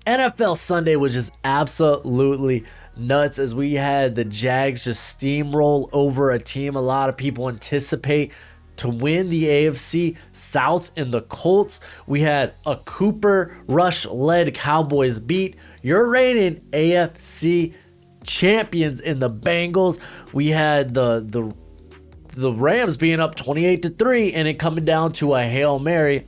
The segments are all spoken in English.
NFL Sunday was just absolutely nuts as we had the Jags just steamroll over a team a lot of people anticipate to win the AFC South in the Colts. We had a Cooper Rush-led Cowboys beat your reigning AFC champions in the Bengals. We had the Rams being up 28-3 and it coming down to a Hail Mary,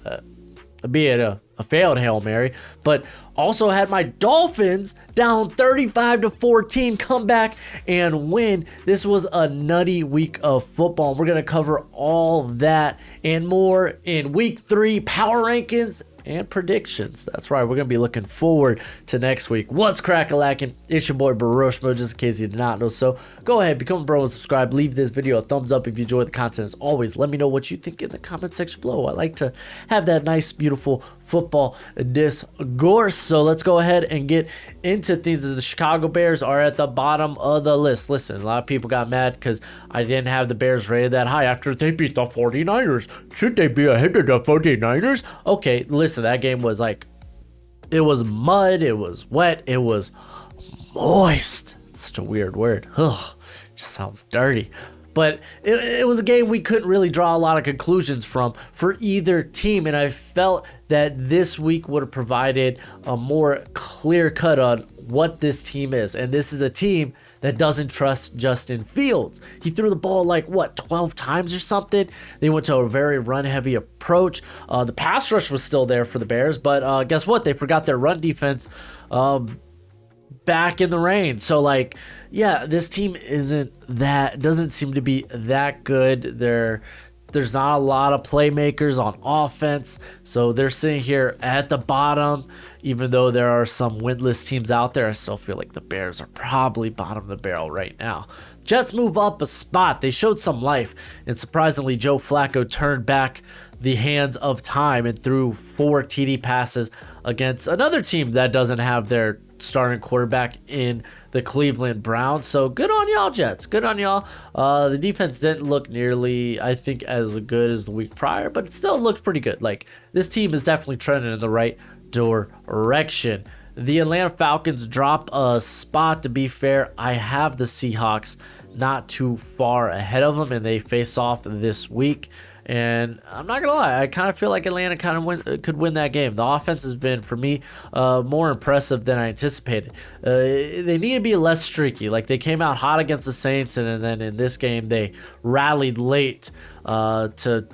be it a failed Hail Mary, but also had my Dolphins down 35-14 come back and win. This was a nutty week of football. We're going to cover all that and more in week 3 power rankings and predictions. That's right. We're going to be looking forward to next week. What's crack-a-lackin'? It's your boy Baroshmo, just in case you did not know. So go ahead, become a bro and subscribe. Leave this video a thumbs up if you enjoy the content. As always, let me know what you think in the comment section below. I like to have that nice, beautiful football discourse. So let's go ahead and get into things. The Chicago Bears are at the bottom of the list. Listen, a lot of people got mad because I didn't have the Bears rated that high after they beat the 49ers. Should they be ahead of the 49ers? Okay, listen, that game was like, it was mud, it was wet, it was moist. It's such a weird word. Ugh, just sounds dirty. But it was a game we couldn't really draw a lot of conclusions from for either team. And I felt that this week would have provided a more clear cut on what this team is. And this is a team that doesn't trust Justin Fields. He threw the ball like, 12 times or something? They went to a very run-heavy approach. The pass rush was still there for the Bears. But guess what? They forgot their run defense back in the rain. So like, yeah, this team doesn't seem to be that good. There's not a lot of playmakers on offense. So they're sitting here at the bottom. Even though there are some winless teams out there, I still feel like the Bears are probably bottom of the barrel right now. Jets move up a spot. They showed some life. And surprisingly, Joe Flacco turned back the hands of time and threw 4 TD passes against another team that doesn't have their starting quarterback in the Cleveland Browns. So good on y'all, Jets. Good on y'all. The defense didn't look nearly, I think, as good as the week prior, but it still looked pretty good. Like, this team is definitely trending in the right direction. The Atlanta Falcons drop a spot. To be fair, I have the Seahawks not too far ahead of them, and they face off this week. And I'm not going to lie, I kind of feel like Atlanta could win that game. The offense has been, for me, more impressive than I anticipated. They need to be less streaky. Like, they came out hot against the Saints, and then in this game, they rallied late to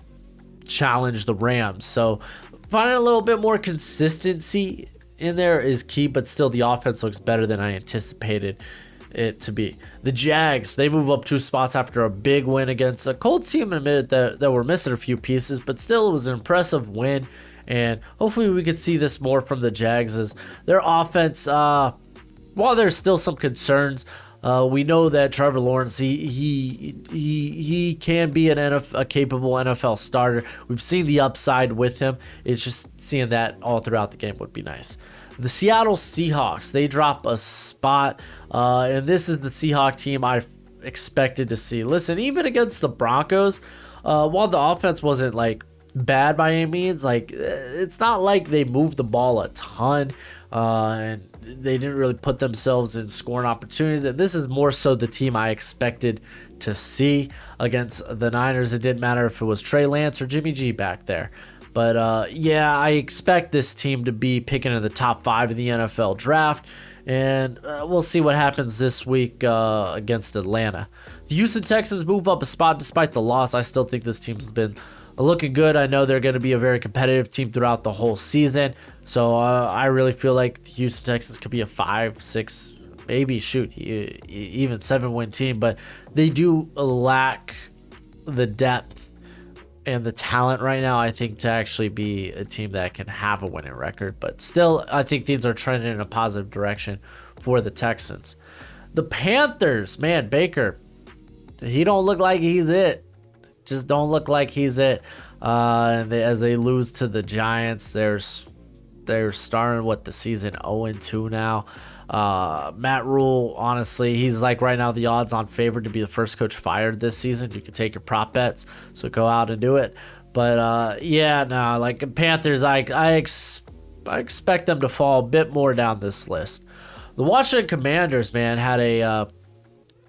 challenge the Rams. So finding a little bit more consistency in there is key, but still the offense looks better than I anticipated it to be. The Jags, they move up 2 spots after a big win against a Colts team. Admitted that we're missing a few pieces, but still it was an impressive win, and hopefully we could see this more from the Jags as their offense, while there's still some concerns, we know that Trevor Lawrence, he can be a capable NFL starter. We've seen the upside with him. It's just seeing that all throughout the game would be nice. The Seattle Seahawks, they drop a spot, and this is the Seahawks team I expected to see. Listen, even against the Broncos, while the offense wasn't like bad by any means, like it's not like they moved the ball a ton, and they didn't really put themselves in scoring opportunities. And this is more so the team I expected to see against the Niners. It didn't matter if it was Trey Lance or Jimmy G back there. But yeah, I expect this team to be picking in the top 5 of the NFL draft. And we'll see what happens this week against Atlanta. The Houston Texans move up a spot despite the loss. I still think this team's been looking good. I know they're going to be a very competitive team throughout the whole season. So I really feel like the Houston Texans could be a 5, 6, maybe even 7-win team. But they do lack the depth and the talent right now, I think, to actually be a team that can have a winning record. But still, I think things are trending in a positive direction for the Texans. The Panthers, man, Baker, he don't look like he's it. Just don't look like he's it. And as they lose to the Giants, they're starting the season 0-2 now. Matt Rule, honestly, he's like right now the odds-on favorite to be the first coach fired this season. You can take your prop bets, so go out and do it. But yeah, no, like Panthers, I I expect them to fall a bit more down this list. The Washington Commanders, man, had a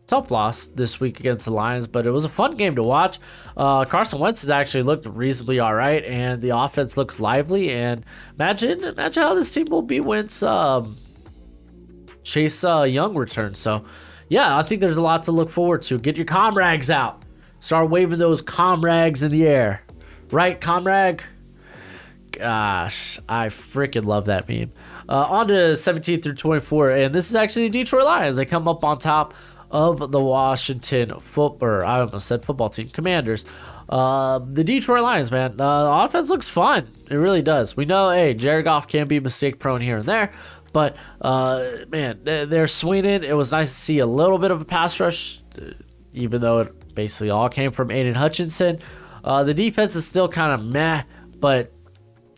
tough loss this week against the Lions, but it was a fun game to watch. Carson Wentz has actually looked reasonably all right, and the offense looks lively. And imagine how this team will be once Chase Young returns. So, yeah, I think there's a lot to look forward to. Get your comrags out. Start waving those comrags in the air. Right, comrag? Gosh, I freaking love that meme. On to 17 through 24, and this is actually the Detroit Lions. They come up on top of the Washington football team, Commanders. The Detroit Lions, man, the offense looks fun. It really does. We know, hey, Jared Goff can be mistake prone here and there, but man, they're swinging. It was nice to see a little bit of a pass rush, even though it basically all came from Aiden Hutchinson. The defense is still kind of meh, but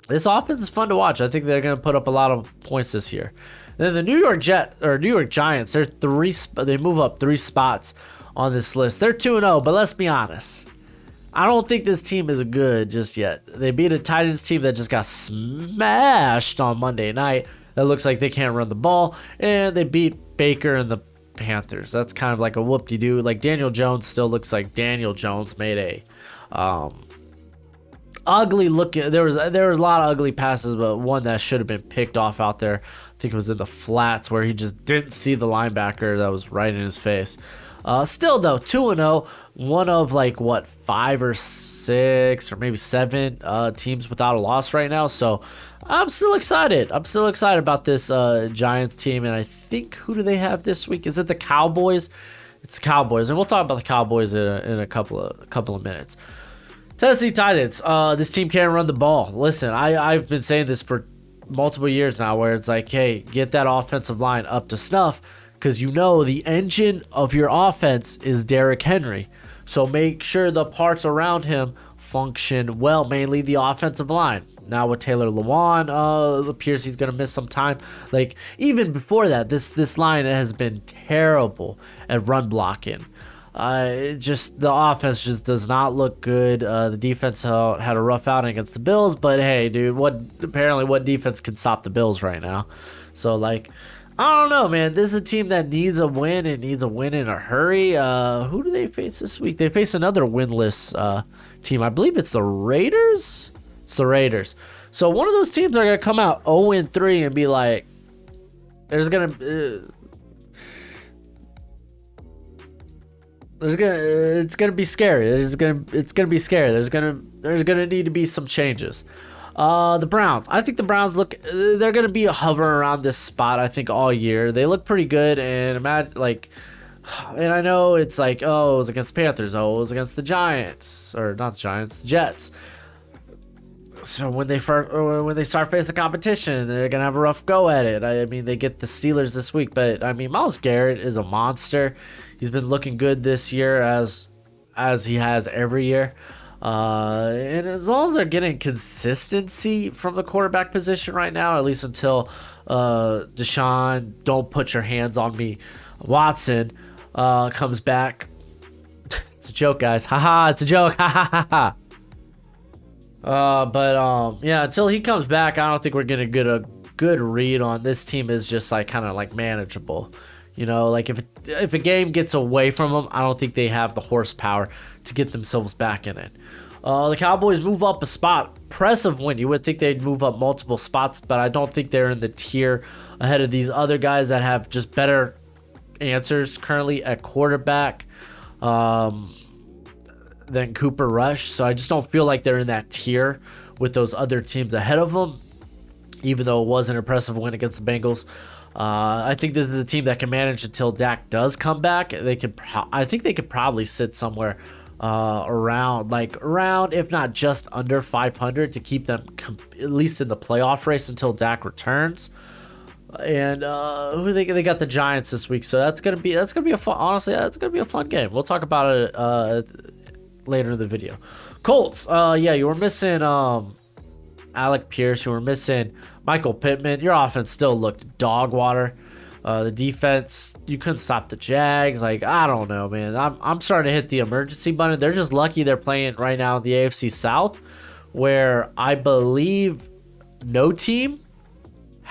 this offense is fun to watch. I think they're going to put up a lot of points this year. Then the New York Giants, they move up 3 spots on this list. They're 2-0, but let's be honest. I don't think this team is good just yet. They beat a Titans team that just got smashed on Monday night. That looks like they can't run the ball, and they beat Baker and the Panthers. That's kind of like a whoop-de-doo. Like Daniel Jones still looks like Daniel Jones made a ugly looking. There was a lot of ugly passes, but one that should have been picked off out there. I think it was in the flats where he just didn't see the linebacker that was right in his face. Still though, 2-0, one of 5 or 6 or maybe 7 teams without a loss right now. So I'm still excited. I'm still excited about this Giants team, and I think, who do they have this week? Is it the Cowboys? It's the Cowboys, and we'll talk about the Cowboys in a couple of minutes. Tennessee Titans. This team can't run the ball. Listen, I've been saying this for multiple years now, where it's like, hey, get that offensive line up to snuff, because the engine of your offense is Derrick Henry. So make sure the parts around him function well, mainly the offensive line. Now with Taylor Lewan, it appears he's going to miss some time. Even before that, this line has been terrible at run blocking. The offense just does not look good. The defense had a rough outing against the Bills, but hey, dude, what defense can stop the Bills right now? So I don't know, man. This is a team that needs a win. It needs a win in a hurry. Who do they face this week? They face another winless team. I believe it's the Raiders. It's the Raiders. So one of those teams are gonna come out 0-3 and be like, it's gonna be scary. It's gonna be scary. There's gonna need to be some changes. The Browns. I think the Browns they're gonna be hovering around this spot, I think, all year. They look pretty good, and and I know it's it was against Panthers. It was against the Giants, or not the Giants, the Jets. So when they start facing competition, they're gonna have a rough go at it. I mean, they get the Steelers this week, but I mean, Myles Garrett is a monster. He's been looking good this year as he has every year. And as long as they're getting consistency from the quarterback position right now, at least until Deshaun, don't put your hands on me, Watson comes back. It's a joke, guys. Haha, it's a joke. Ha ha ha ha. Yeah, until he comes back, I don't think we're gonna get a good read on this team. Is just kind of manageable. If a game gets away from them, I don't think they have the horsepower to get themselves back in it. The Cowboys move up a spot. Impressive win. You would think they'd move up multiple spots, but I don't think they're in the tier ahead of these other guys that have just better answers currently at quarterback than Cooper Rush. So I just don't feel like they're in that tier with those other teams ahead of them, even though it was an impressive win against the Bengals. I think this is the team that can manage until Dak does come back. I think they could probably sit somewhere around, if not just under 500, to keep them at least in the playoff race until Dak returns. And they got the Giants this week, so that's gonna be a fun. Honestly, that's gonna be a fun game. We'll talk about it later in the video. Colts. You were missing Alec Pierce. You were missing Michael Pittman. Your offense still looked dog water. The defense, you couldn't stop the Jags. I don't know, man. I'm starting to hit the emergency button. They're just lucky they're playing right now in the AFC South, where I believe no team,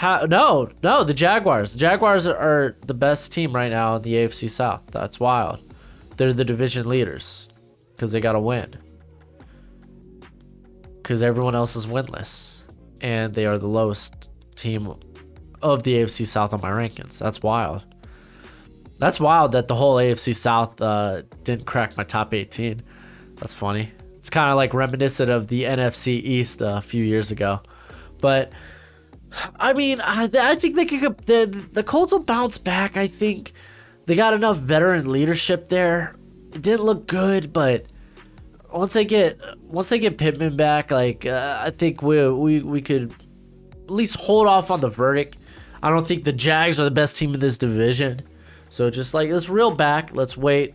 No, the Jaguars. The Jaguars are the best team right now in the AFC South. That's wild. They're the division leaders because they got to win. Because everyone else is winless. And they are the lowest team of the AFC South on my rankings. That's wild. That's wild that the whole AFC South didn't crack my top 18. That's funny. It's kind of like reminiscent of the NFC East a few years ago. But, I mean, I think they could. The Colts will bounce back. I think they got enough veteran leadership there. It didn't look good, but once they get Pittman back, like I think we could at least hold off on the verdict. I don't think the Jags are the best team in this division. So just like, let's reel back. Let's wait.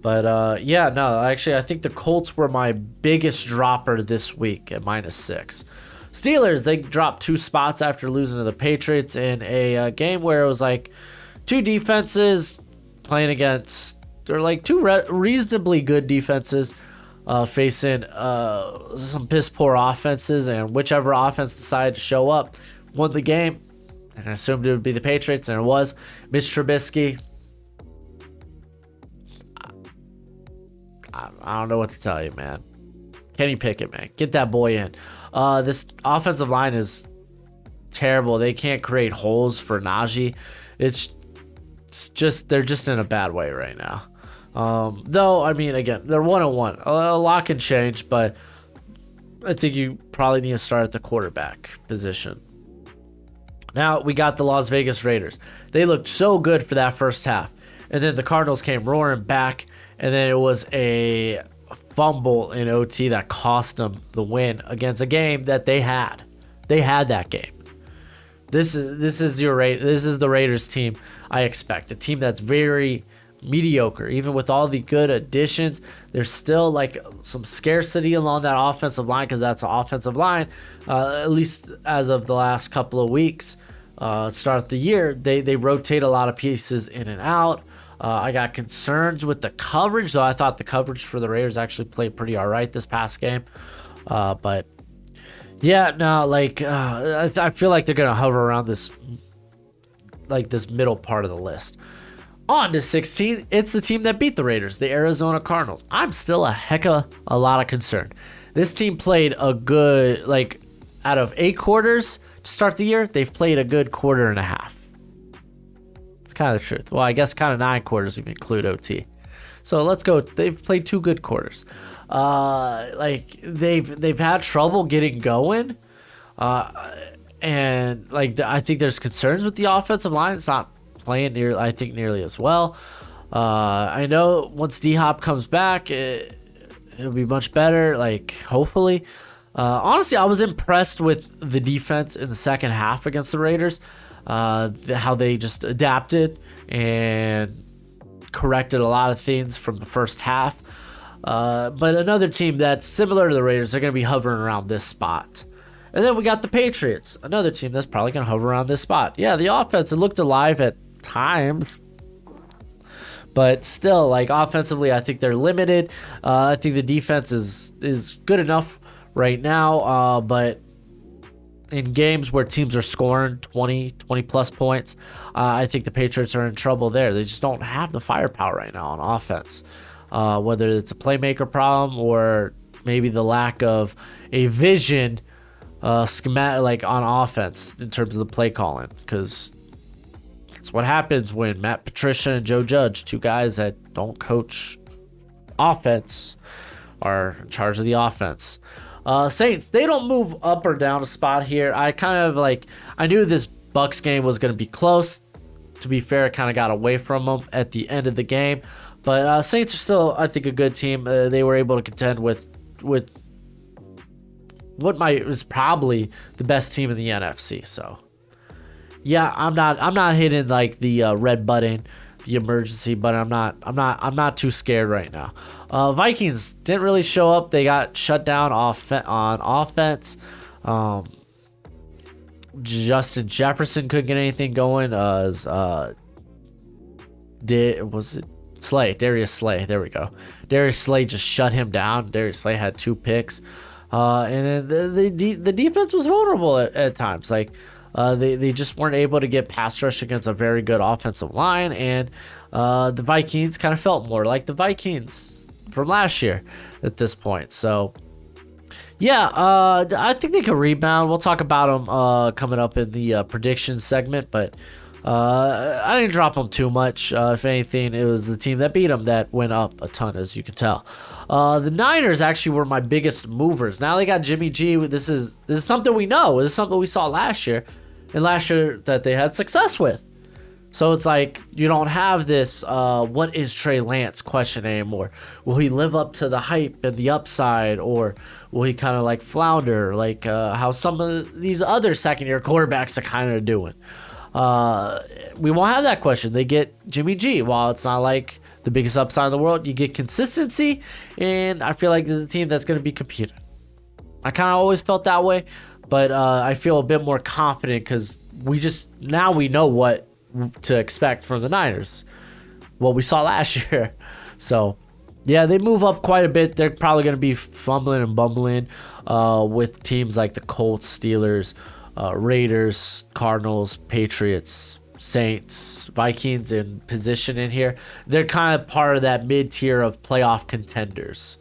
But yeah, no, actually, I think the Colts were my biggest dropper this week at -6. Steelers, they dropped 2 spots after losing to the Patriots in a game where it was like 2 defenses playing against, or like 2 reasonably good defenses facing some piss poor offenses, and whichever offense decided to show up won the game. And I assumed it would be the Patriots, and it was. Mitch Trubisky, I don't know what to tell you, man. Kenny Pickett, man. Get that boy in. This offensive line is terrible. They can't create holes for Najee. It's just, they're just in a bad way right now. Though, I mean, again, they're 1-1. A lot can change, but I think you probably need to start at the quarterback position. Now, we got the Las Vegas Raiders. They looked so good for that first half. And then the Cardinals came roaring back. And then it was a fumble in OT that cost them the win against a game that they had. They had that game. This is the Raiders team I expect. A team that's very mediocre. Even with all the good additions, there's still like some scarcity along that offensive line, because that's an offensive line, at least as of the last couple of weeks. Start the year, they rotate a lot of pieces in and out. I got concerns with the coverage, though I thought the coverage for the Raiders actually played pretty all right this past game. But yeah, no, like I feel like they're gonna hover around this middle part of the list. On to 16, it's the team that beat the Raiders, the Arizona Cardinals. I'm still a lot of concern. This team played a good, like, out of 8 quarters to start the year, they've played a good quarter and a half. It's kind of the truth. Well, I guess kind of 9 quarters if you include OT. So let's go. They've played 2 good quarters. Like they've had trouble getting going, and like I think there's concerns with the offensive line. It's not playing nearly as well. I know once D-Hop comes back, it'll be much better. Like hopefully. Honestly, I was impressed with the defense in the second half against the Raiders. How they just adapted and corrected a lot of things from the first half. But another team that's similar to the Raiders, they're going to be hovering around this spot. And then we got the Patriots, another team that's probably going to hover around this spot. Yeah, the offense, it looked alive at times. But still, like offensively, I think they're limited. I think the defense is good enough right now. But in games where teams are scoring 20 plus points, I think the Patriots are in trouble there. They just don't have the firepower right now on offense. Whether it's a playmaker problem or maybe the lack of a vision schematic like on offense in terms of the play calling, because that's what happens when Matt Patricia and Joe Judge, 2 guys that don't coach offense, are in charge of the offense. Saints, they don't move up or down a spot here. I knew this Bucs game was going to be close. To be fair, it kind of got away from them at the end of the game. But Saints are still, I think, a good team. They were able to contend with what is probably the best team in the NFC. So, yeah, I'm not hitting like the red button, the emergency button. I'm not too scared right now. Vikings didn't really show up. They got shut down on offense. Justin Jefferson couldn't get anything going. Darius Slay. There we go. Darius Slay just shut him down. Darius Slay had 2 picks. And then the defense was vulnerable at times. Like they just weren't able to get pass rush against a very good offensive line, and the Vikings kind of felt more like the Vikings from last year at this point. So yeah, I think they can rebound. We'll talk about them coming up in the predictions segment, but I didn't drop them too much. If anything, it was the team that beat them that went up a ton, as you can tell. The Niners actually were my biggest movers. Now they got Jimmy G. This is something we know. This is something we saw last year, and last year that they had success with. So it's like you don't have this what is Trey Lance question anymore. Will he live up to the hype and the upside, or will he kind of like flounder like how some of these other second-year quarterbacks are kind of doing? We won't have that question. They get Jimmy G. While it's not like the biggest upside in the world, you get consistency, and I feel like this is a team that's going to be competing. I kind of always felt that way, but I feel a bit more confident because now we know what to expect from the Niners, what we saw last year. So yeah, they move up quite a bit. They're probably going to be fumbling and bumbling with teams like the Colts, Steelers, Raiders, Cardinals, Patriots, Saints, Vikings in position in here. They're kind of part of that mid-tier of playoff contenders.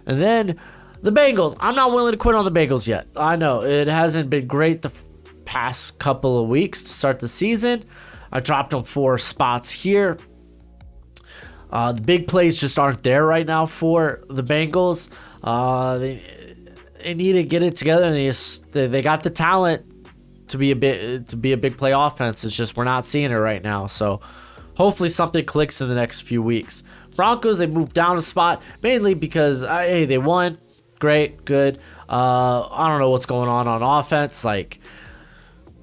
And then the Bengals. I'm not willing to quit on the Bengals yet. I know it hasn't been great the past couple of weeks to start the season. I dropped them 4 spots here. The big plays just aren't there right now for the Bengals. They need to get it together, and they got the talent to be a big play offense. It's just we're not seeing it right now. So hopefully something clicks in the next few weeks. Broncos, they moved down a spot mainly because hey, they won. Great, good. I don't know what's going on offense. Like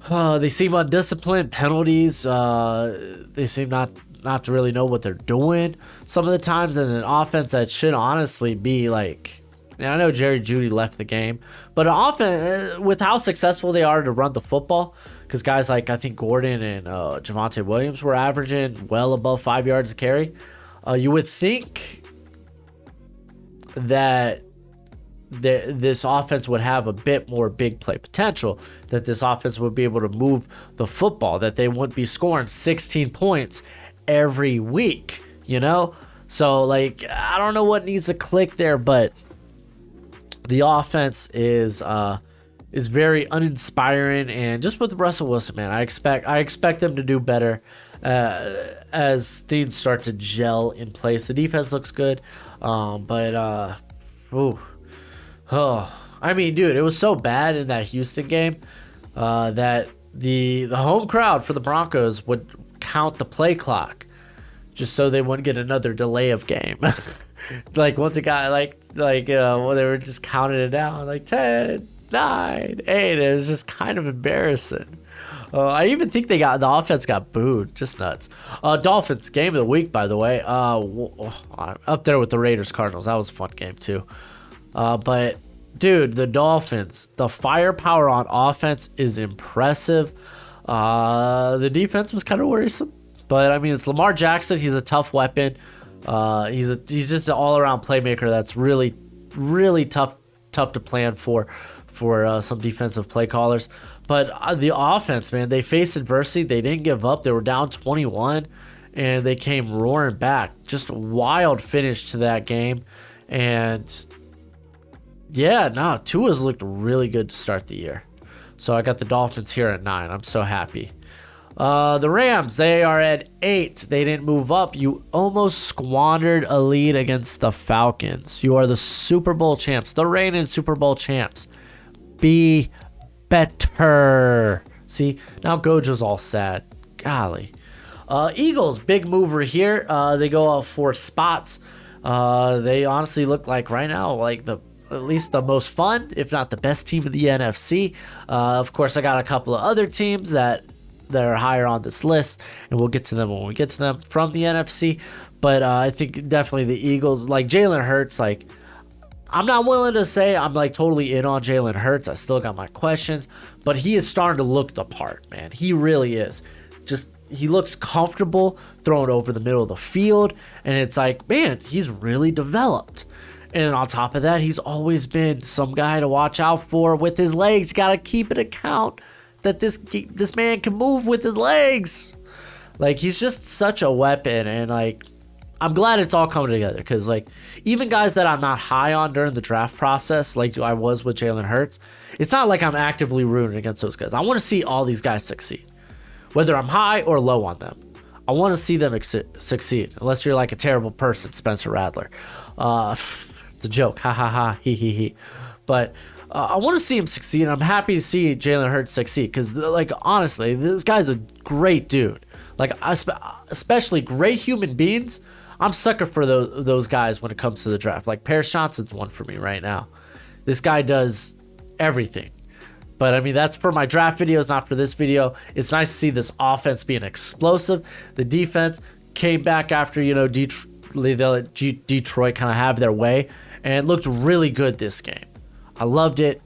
they seem undisciplined. Penalties. They seem not to really know what they're doing some of the times, and an offense that should honestly be like. And I know Jerry Jeudy left the game, but often with how successful they are to run the football, because guys like I think Gordon and Javonte Williams were averaging well above 5 yards a carry, you would think that this offense would have a bit more big play potential, that this offense would be able to move the football, that they wouldn't be scoring 16 points every week, you know? So, like, I don't know what needs to click there, but the offense is very uninspiring, and just with Russell Wilson, man, I expect them to do better as things start to gel in place. The defense looks good, but I mean, dude, it was so bad in that Houston game that the home crowd for the Broncos would count the play clock just so they wouldn't get another delay of game. Like once it got well, they were just counting it down like 10, 9, 8. It was just kind of embarrassing. I even think the offense got booed. Just nuts. Dolphins game of the week, by the way. Up there with the Raiders Cardinals. That was a fun game too. But dude, the Dolphins, the firepower on offense is impressive. The defense was kind of worrisome, but I mean, it's Lamar Jackson. He's a tough weapon. He's just an all-around playmaker that's really, really tough to plan for some defensive play callers. But the offense, man, they faced adversity. They didn't give up. They were down 21, and they came roaring back. Just a wild finish to that game. And yeah, no, Tua's looked really good to start the year. So I got the Dolphins here at 9. I'm so happy. The Rams, they are at 8. They didn't move up. You almost squandered a lead against the Falcons. You are the Super Bowl champs, the reigning Super Bowl champs. Be better. See, now Gojo's all sad. Golly. Eagles, big mover here. They go up 4 spots. They honestly look like right now, like at least the most fun, if not the best team in the NFC. Of course, I got a couple of other teams that are higher on this list, and we'll get to them when we get to them from the NFC. But I think definitely the Eagles, like Jalen Hurts, like I'm not willing to say I'm like totally in on Jalen Hurts. I still got my questions, but he is starting to look the part, man. He really is. Just he looks comfortable throwing over the middle of the field, and it's like, man, he's really developed. And on top of that, he's always been some guy to watch out for with his legs. Got to keep it account that this man can move with his legs. Like, he's just such a weapon. And, like, I'm glad it's all coming together because, like, even guys that I'm not high on during the draft process, like I was with Jalen Hurts, it's not like I'm actively rooting against those guys. I want to see all these guys succeed, whether I'm high or low on them. I want to see them succeed, unless you're like a terrible person, Spencer Rattler. It's a joke. Ha, ha, ha, he, he. But I want to see him succeed. I'm happy to see Jalen Hurts succeed because, like, honestly, this guy's a great dude. Like, especially great human beings. I'm sucker for those guys when it comes to the draft. Like, Paris Johnson's one for me right now. This guy does everything. But, I mean, that's for my draft videos, not for this video. It's nice to see this offense being explosive. The defense came back after, they let Detroit kind of have their way and looked really good this game. I loved it.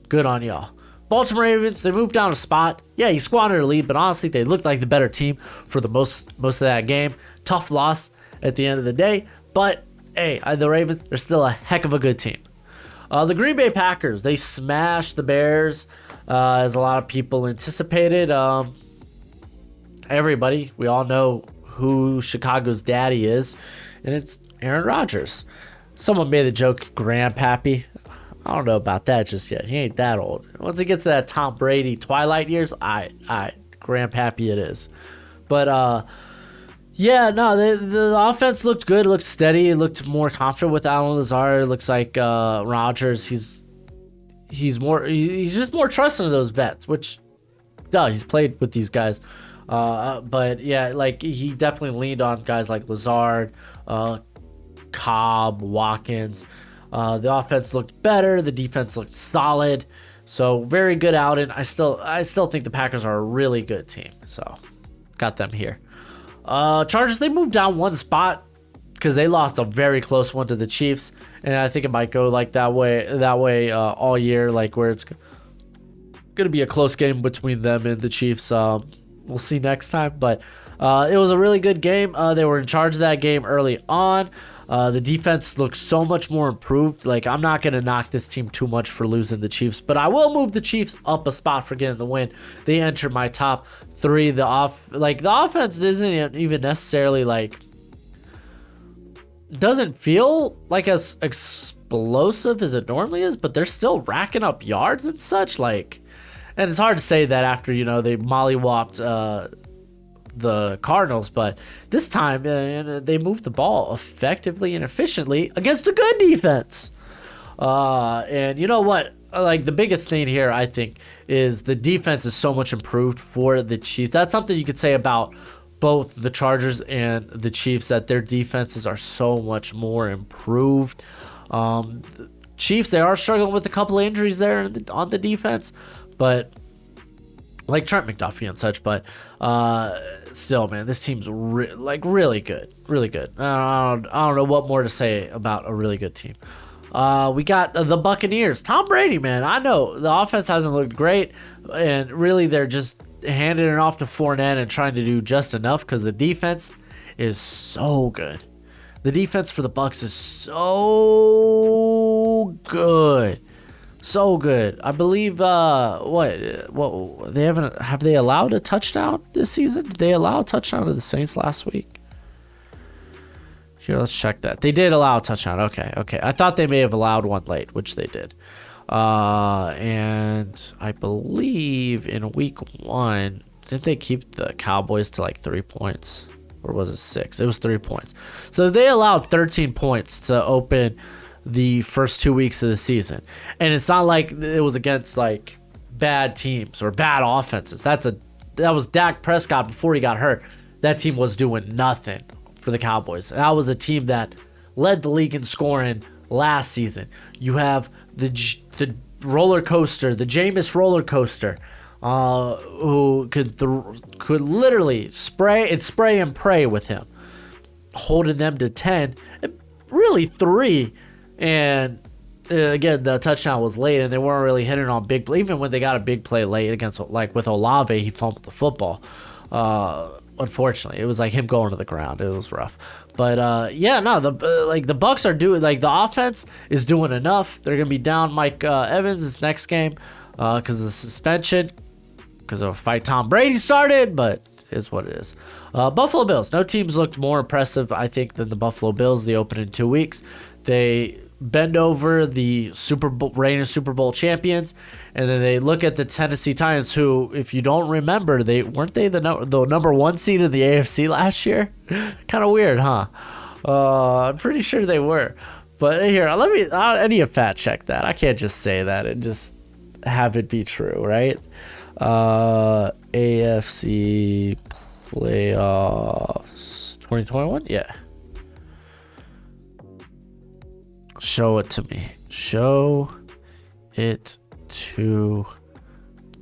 Good on y'all. Baltimore Ravens, they moved down a spot. Yeah, he squandered a lead, but honestly, they looked like the better team for the most of that game. Tough loss at the end of the day, but hey, the Ravens, they're still a heck of a good team. The Green Bay Packers, they smashed the Bears, as a lot of people anticipated. Everybody, we all know who Chicago's daddy is, and it's Aaron Rodgers. Someone made the joke, Grandpappy. I don't know about that just yet. He ain't that old. Once he gets to that Tom Brady twilight years, Grandpappy it is. But, yeah, no, the offense looked good. It looked steady. It looked more confident with Allen Lazard. It looks like Rodgers, he's just more trusting of those vets, which, he's played with these guys. But, yeah, like, he definitely leaned on guys like Lazard, Cobb, Watkins. The offense looked better. The defense looked solid. So, very good outing. I still think the Packers are a really good team. So, got them here. Chargers, they moved down one spot because they lost a very close one to the Chiefs, and I think it might go like that way all year, like where it's going to be a close game between them and the Chiefs. We'll see next time, but it was a really good game. They were in charge of that game early on. The defense looks so much more improved. Like, I'm not going to knock this team too much for losing the Chiefs, but I will move the Chiefs up a spot for getting the win. They enter my top 3. The offense isn't even necessarily doesn't feel like as explosive as it normally is, but they're still racking up yards and such. And it's hard to say that after, they mollywopped the Cardinals, but this time they moved the ball effectively and efficiently against a good defense. And you know what? Like, the biggest thing here, I think, is the defense is so much improved for the Chiefs. That's something you could say about both the Chargers and the Chiefs, that their defenses are so much more improved. The Chiefs, they are struggling with a couple of injuries there on the defense, but like Trent McDuffie and such, but still, man, this team's really good. Really good. I don't know what more to say about a really good team. We got the Buccaneers. Tom Brady, man, I know the offense hasn't looked great, and really they're just handing it off to Fournette and trying to do just enough because the defense is so good. The defense for the Bucs is so good. So good. I believe have they allowed a touchdown this season? Did they allow a touchdown to the Saints last week? Here, let's check that. They did allow a touchdown. Okay. I thought they may have allowed one late, which they did. And I believe in week 1, didn't they keep the Cowboys to 3 points? Or was it 6? It was 3 points. So they allowed 13 points to open the first 2 weeks of the season, and it's not like it was against bad teams or bad offenses. That was Dak Prescott before he got hurt. That team was doing nothing for the Cowboys. That was a team that led the league in scoring last season. You have the roller coaster, the Jameis roller coaster, who could literally spray and pray with him, holding them to 10, really 3. And again, the touchdown was late, and they weren't really hitting on big play. Even when they got a big play late against, with Olave, he fumbled the football. unfortunately. It was like him going to the ground. It was rough. But yeah, no, the Bucks are doing, like, the offense is doing enough. They're gonna be down Mike Evans this next game because of the suspension, because of a fight Tom Brady started, but it is what it is. Buffalo Bills. No teams looked more impressive, I think, than the Buffalo Bills the opening 2 weeks. They bend over the reigning Super Bowl champions, and then they look at the Tennessee Titans, who, if you don't remember, weren't they the number 1 seed in the AFC last year? Kind of weird, huh? I'm pretty sure they were. But here, I need to fact check that. I can't just say that and just have it be true, right? AFC playoffs 2021? Yeah. Show it to me. Show it to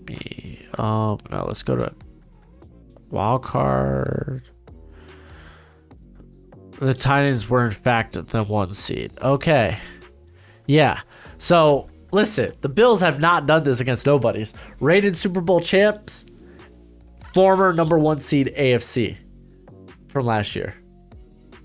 me. No, let's go to wild card. The Titans were in fact the 1 seed. Okay. Yeah. So listen, the Bills have not done this against nobodies. Rated Super Bowl champs, former number 1 seed AFC from last year.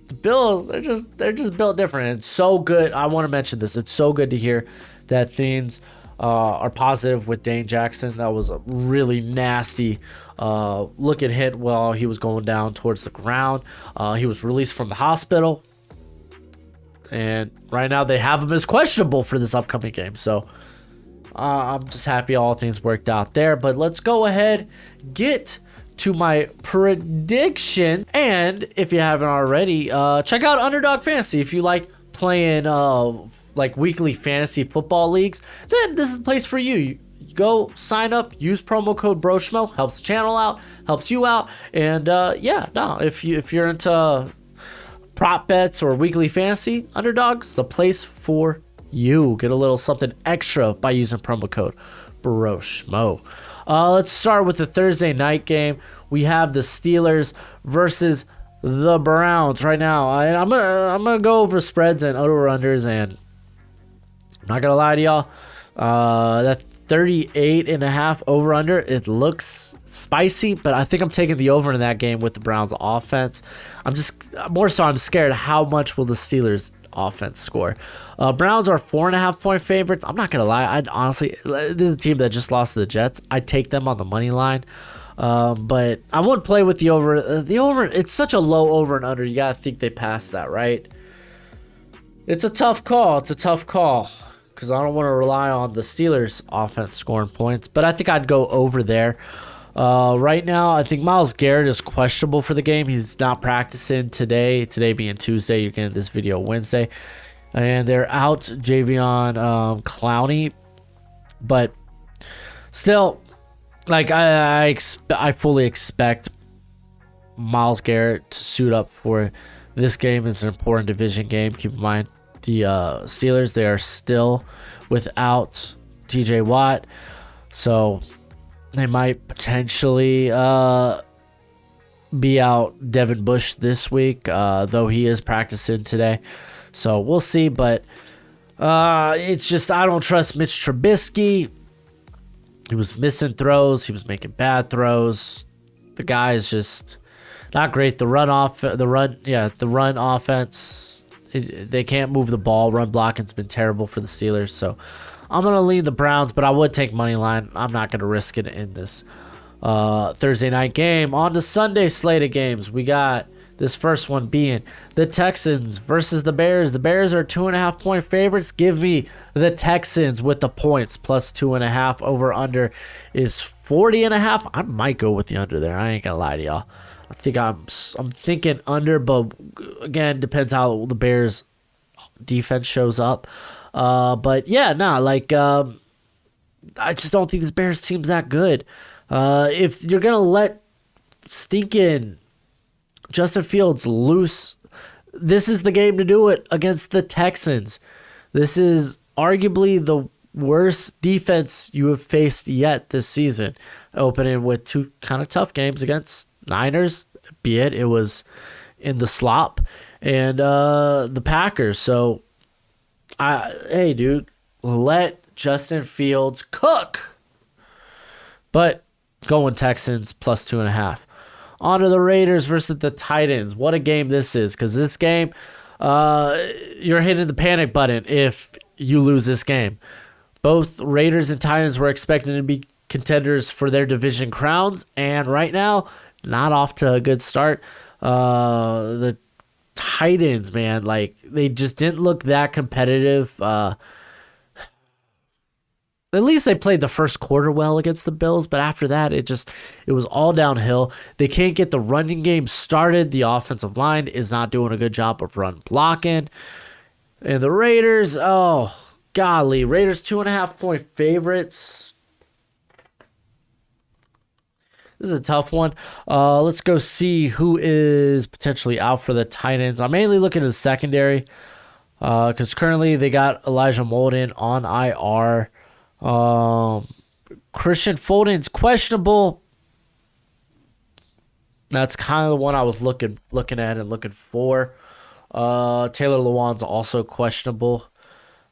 The Bills, they're just built different, and it's so good. I want to mention this. It's so good to hear that things are positive with Dane Jackson. That was a really nasty looking hit while he was going down towards the ground. He was released from the hospital, and right now they have him as questionable for this upcoming game. So I'm just happy all things worked out there. But let's go ahead, get to my prediction. And if you haven't already, check out Underdog Fantasy. If you like playing like weekly fantasy football leagues, then this is the place for you. You go sign up, use promo code BROSHMO, helps the channel out, helps you out. And yeah, no, if you're into prop bets or weekly fantasy, Underdog's the place for you. Get a little something extra by using promo code BROSHMO. Let's start with the Thursday night game. We have the Steelers versus the Browns right now. And I'm gonna go over spreads and over-unders, and I'm not gonna lie to y'all. That 38.5 over-under, it looks spicy, but I think I'm taking the over in that game with the Browns offense. I'm scared how much will the Steelers offense score. Browns are 4.5 point favorites. I'm not gonna lie, I'd honestly, this is a team that just lost to the Jets. I'd take them on the money line, but I wouldn't play with the over. The over, it's such a low over and under. You gotta think they pass that, right? It's a tough call because I don't want to rely on the Steelers offense scoring points, but I think I'd go over there. Right now, I think Myles Garrett is questionable for the game. He's not practicing today. Today being Tuesday, you're getting this video Wednesday. And they're out Javion Clowney. But still, like, I fully expect Myles Garrett to suit up for this game. It's an important division game. Keep in mind, the Steelers, they are still without TJ Watt. So they might potentially be out Devin Bush this week, though he is practicing today. So we'll see, but it's just I don't trust Mitch Trubisky. He was missing throws. He was making bad throws. The guy is just not great. The run offense, they can't move the ball. Run blocking's been terrible for the Steelers, so I'm going to lean the Browns, but I would take money line. I'm not going to risk it in this Thursday night game. On to Sunday slate of games. We got this first one being the Texans versus the Bears. The Bears are 2.5 point favorites. Give me the Texans with the points plus 2.5. Over under is 40.5. I might go with the under there. I ain't going to lie to y'all. I think I'm thinking under, but again, depends how the Bears defense shows up. But yeah, I just don't think this Bears team's that good. If you're gonna let stinking Justin Fields loose, this is the game to do it against the Texans. This is arguably the worst defense you have faced yet this season, opening with two kind of tough games against Niners, be it was in the slop, and the Packers. So hey, dude, let Justin Fields cook. But going Texans plus 2.5. On to the Raiders versus the Titans. What a game this is, because this game, you're hitting the panic button if you lose this game. Both Raiders and Titans were expected to be contenders for their division crowns, and right now, not off to a good start. The Titans, man, like, they just didn't look that competitive. At least they played the first quarter well against the Bills, but after that, it was all downhill. They can't get the running game started. The offensive line is not doing a good job of run blocking. And the Raiders, oh, golly. Raiders 2.5-point favorites. This is a tough one. Let's go see who is potentially out for the Titans. I'm mainly looking at the secondary because currently they got Elijah Molden on IR. Christian Fulton's questionable. That's kind of the one I was looking at and looking for. Taylor Lewan's also questionable.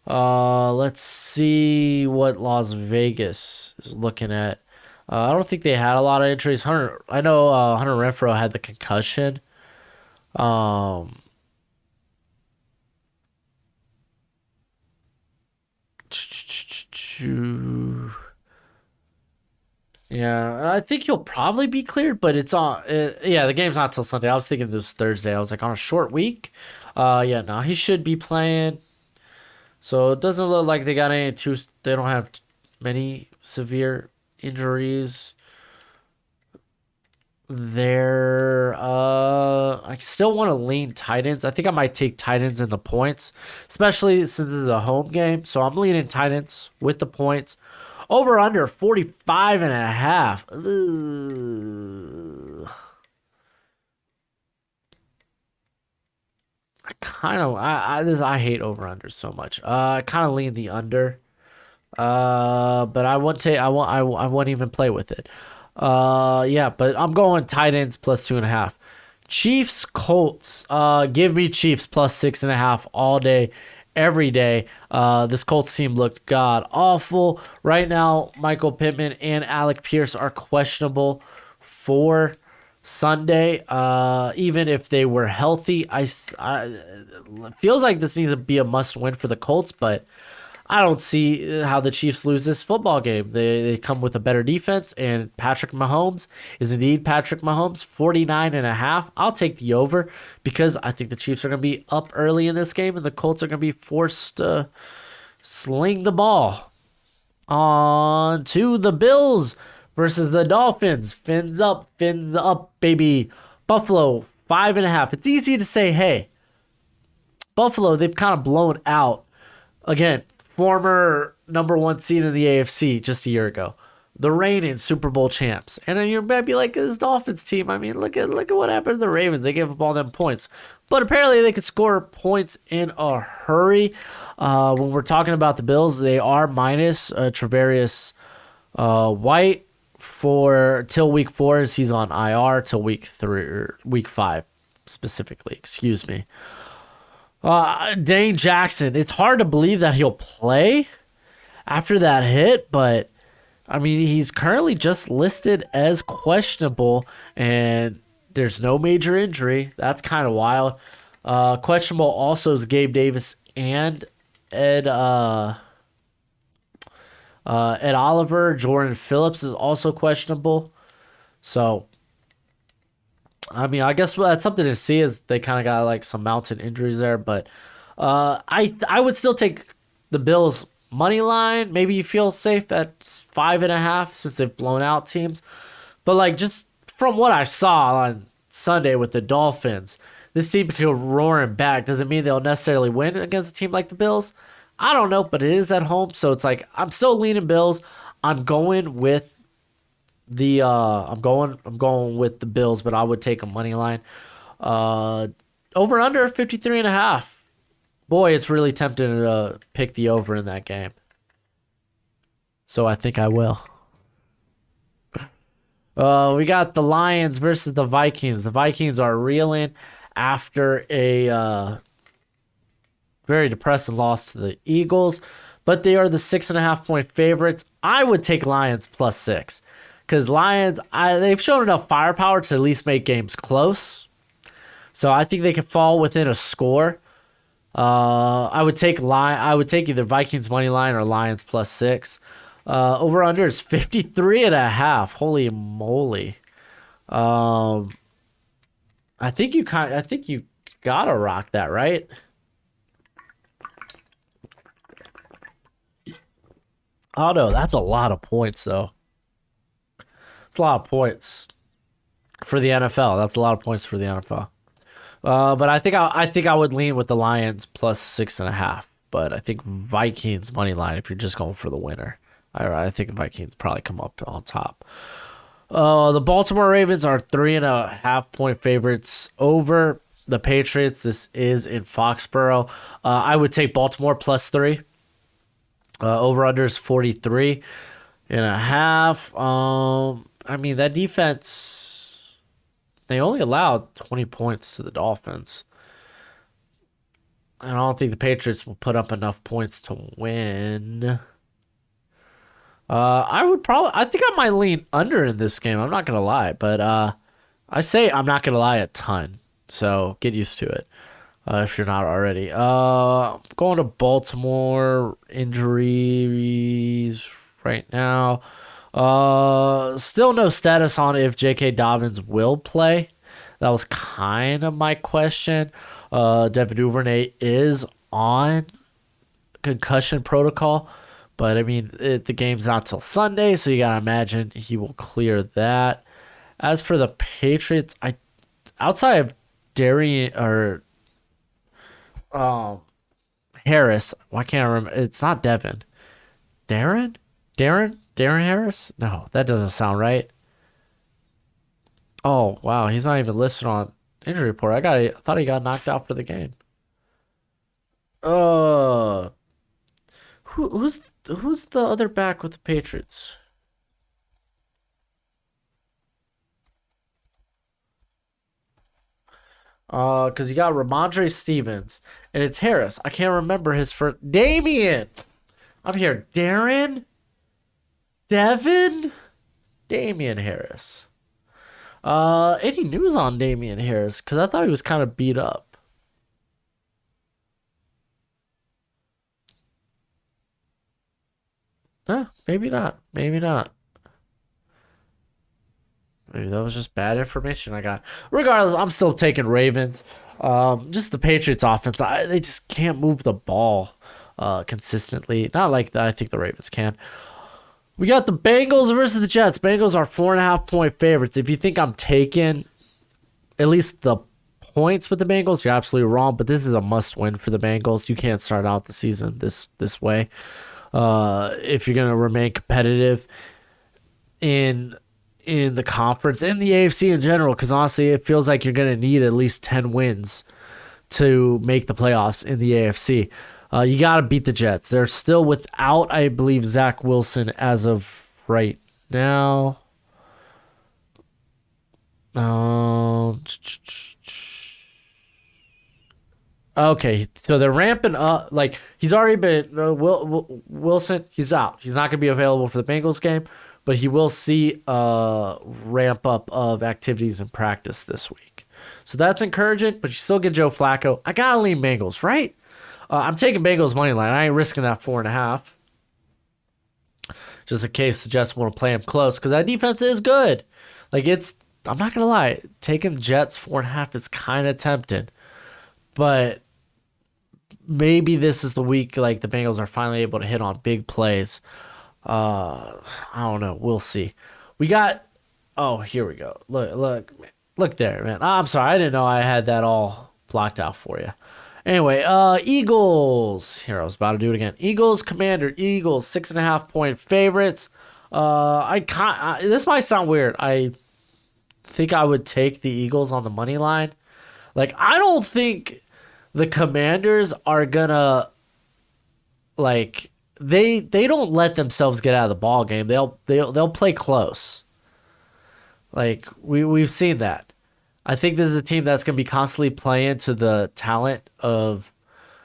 Let's see what Las Vegas is looking at. I don't think they had a lot of injuries. I know Hunter Renfrow had the concussion. Yeah, I think he'll probably be cleared, but it's on. Yeah, the game's not till Sunday. I was thinking this was Thursday. I was like, on a short week. Yeah, no, he should be playing. So it doesn't look like they got any too. They don't have many severe injuries there. I still want to lean Titans. I think I might take Titans in the points, especially since it's a home game. So I'm leaning Titans with the points. Over under 45.5. I hate over under so much. I kind of lean the under. But I won't even play with it. Yeah, but I'm going Titans plus 2.5. Chiefs, Colts. Give me Chiefs plus 6.5 all day, every day. This Colts team looked god awful. Right now, Michael Pittman and Alec Pierce are questionable for Sunday. Even if they were healthy, it feels like this needs to be a must win for the Colts, but I don't see how the Chiefs lose this football game. They come with a better defense, and Patrick Mahomes is indeed Patrick Mahomes, 49.5. I'll take the over because I think the Chiefs are going to be up early in this game, and the Colts are going to be forced to sling the ball. On to the Bills versus the Dolphins. Fins up, baby. Buffalo, 5.5. It's easy to say, hey, Buffalo, they've kind of blown out. Again, former number one seed in the AFC just a year ago. The reigning Super Bowl champs. And then you might be like, this Dolphins team, I mean, look at what happened to the Ravens. They gave up all them points. But apparently they could score points in a hurry. When we're talking about the Bills, they are minus Travarius White till week 4 as he's on IR till week 5 specifically. Excuse me. Dane Jackson, it's hard to believe that he'll play after that hit, but I mean, he's currently just listed as questionable, and there's no major injury. That's kind of wild. Questionable also is Gabe Davis and Ed Oliver. Jordan Phillips is also questionable. So, I mean, I guess that's something to see as they kind of got like some mountain injuries there. But I would still take the Bills money line. Maybe you feel safe at 5.5 since they've blown out teams. But like just from what I saw on Sunday with the Dolphins, this team could go roaring back. Doesn't mean they'll necessarily win against a team like the Bills. I don't know, but it is at home, so it's like I'm still leaning Bills. I'm going with the Bills, but I would take a money line. Over under 53.5. Boy, it's really tempting to pick the over in that game. So I think I will. We got the Lions versus the Vikings. The Vikings are reeling after a very depressing loss to the Eagles, but they are the 6.5 point favorites. I would take Lions plus 6. because Lions, they've shown enough firepower to at least make games close. So I think they can fall within a score. I would take either Vikings money line or Lions +6. Over under is 53.5. Holy moly. I think you gotta rock that, right? Oh no, that's a lot of points though. It's a lot of points for the NFL. That's a lot of points for the NFL. But I think I would lean with the Lions +6.5. But I think Vikings money line if you're just going for the winner. I think Vikings probably come up on top. The Baltimore Ravens are 3.5-point favorites over the Patriots. This is in Foxborough. I would take Baltimore +3. Over under is 43.5. I mean, that defense, they only allowed 20 points to the Dolphins. And I don't think the Patriots will put up enough points to win. I think I might lean under in this game. I'm not going to lie, but I say I'm not going to lie a ton. So get used to it if you're not already. Going to Baltimore, injuries right now. Still no status on if J.K. Dobbins will play. That was kind of my question. Devin Duvernay is on concussion protocol, but I mean, the game's not till Sunday, so you gotta imagine he will clear that. As for the Patriots, outside of Darian or Harris, why can't I remember? It's not Devin. Darren Harris? No, that doesn't sound right. Oh wow, he's not even listed on injury report. I thought he got knocked out for the game. Uh, who's the other back with the Patriots? Because you got Ramondre Stevens and it's Harris. I can't remember his first. Damien. I'm here. Devin, Damien Harris. Any news on Damien Harris? Because I thought he was kind of beat up. Maybe not. Maybe not. Maybe that was just bad information I got. Regardless, I'm still taking Ravens. Just the Patriots offense, they just can't move the ball consistently. Not like that. I think the Ravens can. We got the Bengals versus the Jets. Bengals are 4.5-point favorites. If you think I'm taking at least the points with the Bengals, you're absolutely wrong. But this is a must-win for the Bengals. You can't start out the season this way. If you're gonna remain competitive in the conference and the AFC in general, because honestly, it feels like you're gonna need at least 10 wins to make the playoffs in the AFC. You got to beat the Jets. They're still without, I believe, Zach Wilson as of right now. Okay, so they're ramping up. Like, he's already been Wilson. He's out. He's not going to be available for the Bengals game, but he will see a ramp up of activities in practice this week. So that's encouraging. But you still get Joe Flacco. I gotta lean Bengals, right? I'm taking Bengals money line. I ain't risking that 4.5. Just in case the Jets want to play them close, because that defense is good. Like, I'm not gonna lie, taking the Jets 4.5 is kind of tempting, but maybe this is the week like the Bengals are finally able to hit on big plays. I don't know. We'll see. We got. Oh, here we go. Look there, man. I'm sorry, I didn't know I had that all blocked out for you. Anyway, Eagles. Here, I was about to do it again. Eagles, Commander. Eagles, 6.5-point favorites. This might sound weird. I think I would take the Eagles on the money line. Like, I don't think the Commanders are gonna, like, they don't let themselves get out of the ball game. They'll play close. Like, we've seen that. I think this is a team that's going to be constantly playing to the talent of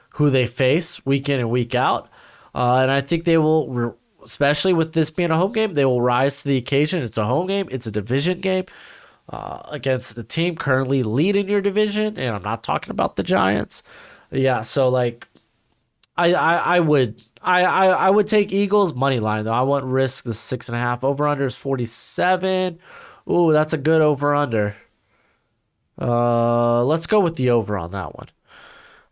who they face week in and week out. And I think they will especially with this being a home game, they will rise to the occasion. It's a home game. It's a division game against the team currently leading your division, and I'm not talking about the Giants. Yeah, so like, I would take Eagles money line though. I wouldn't risk the 6.5. Over under is 47. Ooh, that's a good over under. Let's go with the over on that one.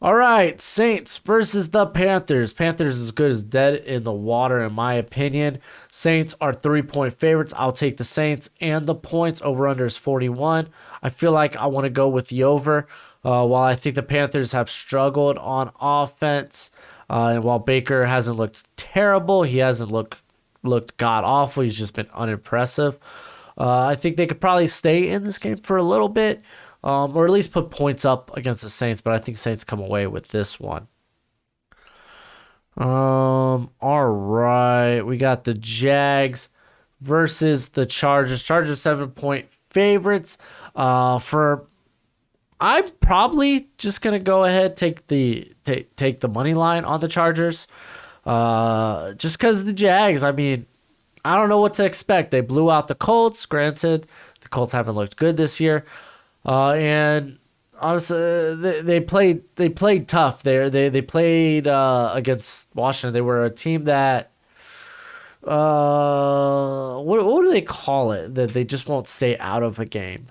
All right, Saints versus the Panthers. Panthers is as good as dead in the water, in my opinion. Saints are 3-point favorites. I'll take the Saints and the points. Over under is 41. I feel like I want to go with the over. While I think the Panthers have struggled on offense, and while Baker hasn't looked terrible, he hasn't looked god awful. He's just been unimpressive. I think they could probably stay in this game for a little bit. Or at least put points up against the Saints, but I think Saints come away with this one. All right. We got the Jags versus the Chargers. Chargers 7-point favorites. I'm probably just gonna go ahead take the money line on the Chargers. Just because the Jags, I mean, I don't know what to expect. They blew out the Colts. Granted, the Colts haven't looked good this year. And honestly, they played tough there. They played against Washington. They were a team that what do they call it? That they just won't stay out of a game.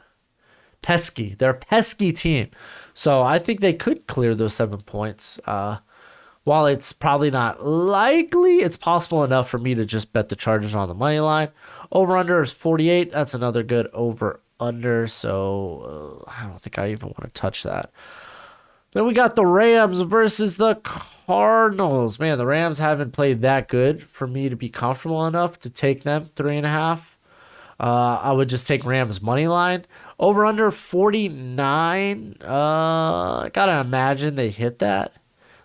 Pesky. They're a pesky team. So I think they could clear those 7 points. While it's probably not likely, it's possible enough for me to just bet the Chargers on the money line. Over under is 48. That's another good over under, so I don't think I even want to touch that. Then we got the Rams versus the Cardinals. Man, the Rams haven't played that good for me to be comfortable enough to take them 3.5. I would just take Rams money line. Over under 49. I gotta imagine they hit that.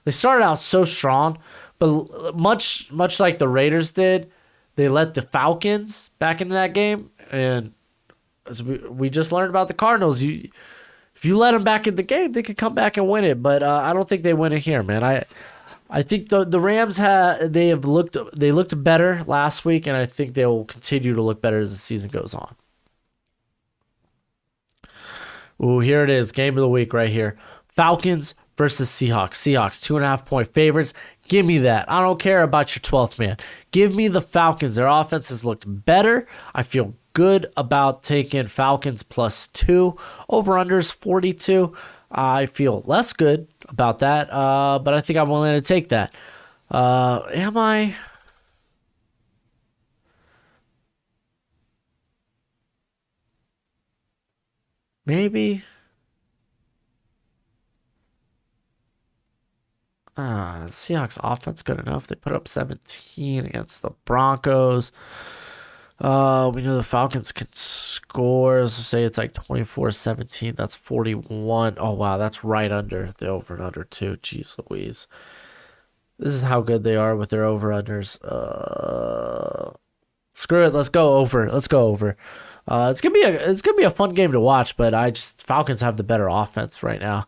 They started out so strong, but much like the Raiders did, they let the Falcons back into that game, and as we just learned about the Cardinals, if you let them back in the game, they could come back and win it. But I don't think they win it here, man. I think the Rams looked better last week, and I think they will continue to look better as the season goes on. Ooh, here it is, game of the week right here: Falcons versus Seahawks. Seahawks 2.5-point favorites. Give me that. I don't care about your 12th man. Give me the Falcons. Their offense has looked better. I feel good about taking Falcons +2. Over-unders 42. I feel less good about that, but I think I'm willing to take that. Am I? Maybe. Seahawks offense good enough. They put up 17 against the Broncos. We know the Falcons can score. Let's say it's like 24-17. That's 41. Oh, wow. That's right under the over and under, too. Jeez Louise. This is how good they are with their over-unders. Screw it. Let's go over. It's gonna be a fun game to watch, but Falcons have the better offense right now.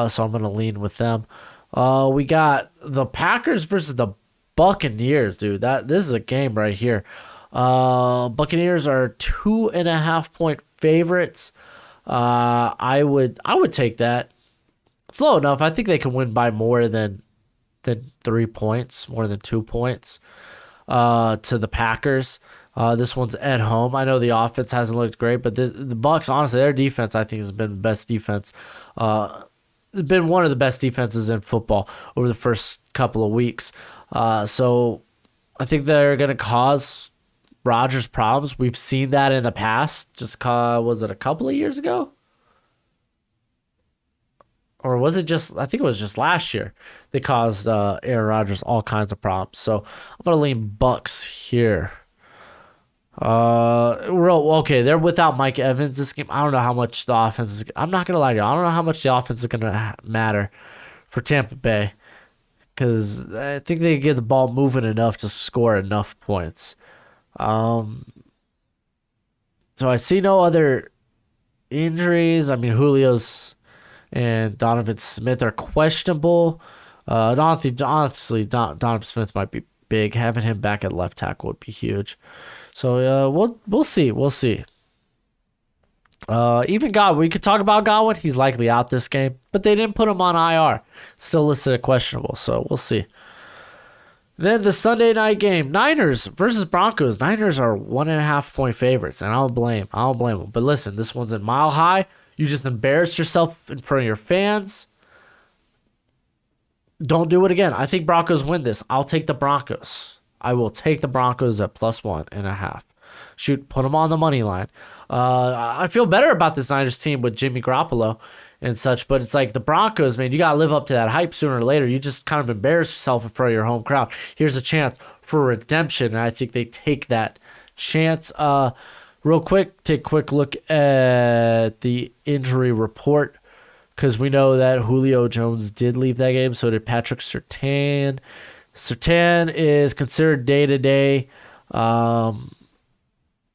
So I'm gonna lean with them. We got the Packers versus the Buccaneers, dude. This is a game right here. Buccaneers are 2.5-point favorites. I would take that. It's low enough. I think they can win by more than 3 points, more than 2 points. To the Packers. This one's at home. I know the offense hasn't looked great, but the Bucs, honestly, their defense I think has been the best defense. It's been one of the best defenses in football over the first couple of weeks. So I think they're going to cause Rodgers problems. We've seen that in the past. Was it a couple of years ago? Or was it I think it was just last year. They caused Aaron Rodgers all kinds of problems. So I'm going to lean Bucs here. Okay, they're without Mike Evans this game. I don't know how much the offense is. I'm not going to lie to you. I don't know how much the offense is going to matter for Tampa Bay, because I think they get the ball moving enough to score enough points. So I see no other injuries. I mean, Julio's and Donovan Smith are questionable. Honestly, Donovan Smith might be big. Having him back at left tackle would be huge. So we'll see. We'll see. Even Godwin, we could talk about Godwin. He's likely out this game, but they didn't put him on IR. Still listed as questionable, so we'll see. Then the Sunday night game, Niners versus Broncos. Niners are 1.5 point favorites, and I don't blame them. But listen, this one's in Mile High. You just embarrassed yourself in front of your fans. Don't do it again. I think Broncos win this. I'll take the Broncos. I will take the Broncos at +1.5. Shoot, put them on the money line. I feel better about this Niners team with Jimmy Garoppolo and such, but it's like the Broncos, man, you got to live up to that hype sooner or later. You just kind of embarrass yourself in front of your home crowd. Here's a chance for redemption, and I think they take that chance. Real quick, take a quick look at the injury report, because we know that Julio Jones did leave that game. So did Patrick Surtain. Surtain is considered day-to-day.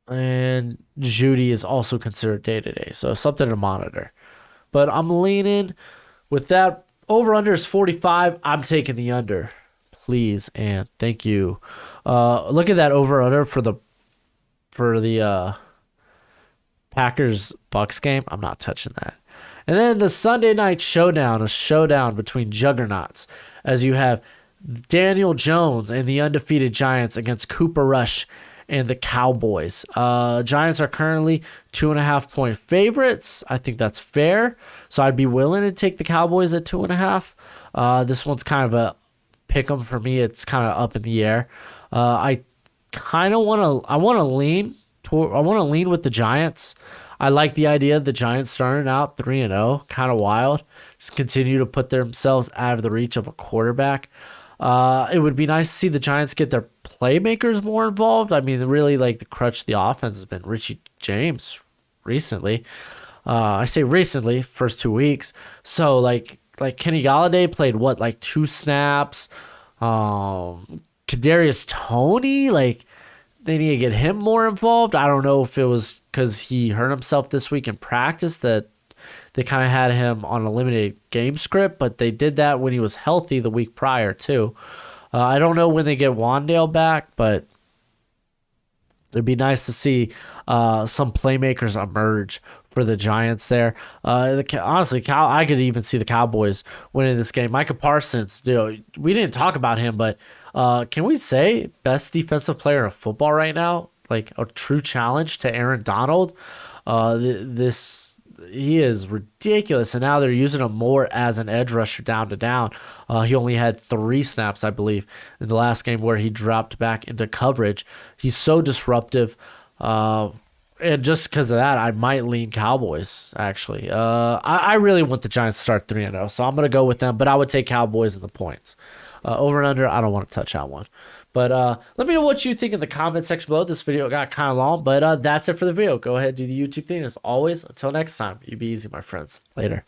And Judy is also considered day-to-day. So something to monitor. But I'm leaning with that. Over-under is 45. I'm taking the under. Please and thank you. Look at that over-under for the Packers-Bucks game. I'm not touching that. And then the Sunday night showdown, a showdown between juggernauts, as you have Daniel Jones and the undefeated Giants against Cooper Rush and the Cowboys. Giants are currently 2.5 point favorites. I think that's fair. So I'd be willing to take the Cowboys at 2.5. This one's kind of a pick 'em for me. It's kind of up in the air. I want to lean with the Giants. I like the idea of the Giants starting out 3-0, kind of wild. Just continue to put themselves out of the reach of a quarterback. It would be nice to see the Giants get their playmakers more involved. I mean, really, like, the crutch of the offense has been Richie James recently. I say recently, first 2 weeks. So, like Kenny Golladay played, 2 snaps? Kadarius Toney, they need to get him more involved. I don't know if it was because he hurt himself this week in practice that they kind of had him on a limited game script, but they did that when he was healthy the week prior too. I don't know when they get Wandale back, but it'd be nice to see some playmakers emerge for the Giants there. Honestly, I could even see the Cowboys winning this game. Micah Parsons, we didn't talk about him, but can we say best defensive player in football right now? Like a true challenge to Aaron Donald. He is ridiculous, and now they're using him more as an edge rusher down to down. He only had 3 snaps, I believe, in the last game where he dropped back into coverage. He's so disruptive. And just because of that, I might lean Cowboys, actually. I really want the Giants to start 3-0, so I'm going to go with them, but I would take Cowboys in the points. Over and under, I don't want to touch that one. But let me know what you think in the comment section below. This video got kind of long, but that's it for the video. Go ahead, do the YouTube thing. As always, until next time, you be easy, my friends. Later.